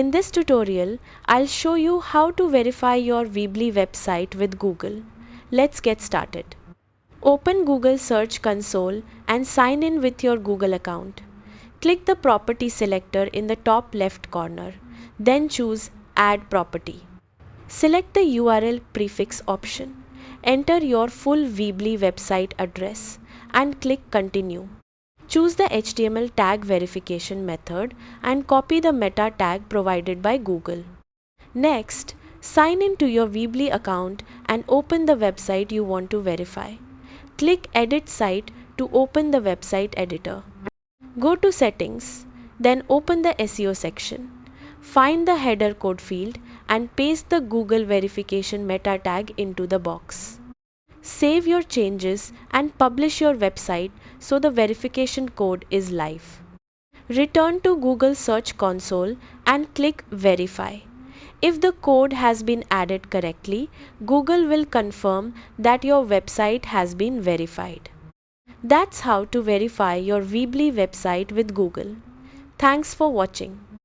In this tutorial, I'll show you how to verify your Weebly website with Google. Let's get started. Open Google Search Console and sign in with your Google account. Click the property selector in the top left corner. Then choose Add Property. Select the URL prefix option. Enter your full Weebly website address and click Continue. Choose the HTML tag verification method and copy the meta tag provided by Google. Next, sign in to your Weebly account and open the website you want to verify. Click Edit Site to open the website editor. Go to Settings, then open the SEO section. Find the header code field and paste the Google verification meta tag into the box. Save your changes and publish your website so the verification code is live. Return to Google Search Console and click Verify. If the code has been added correctly, Google will confirm that your website has been verified. That's how to verify your Weebly website with Google. Thanks for watching.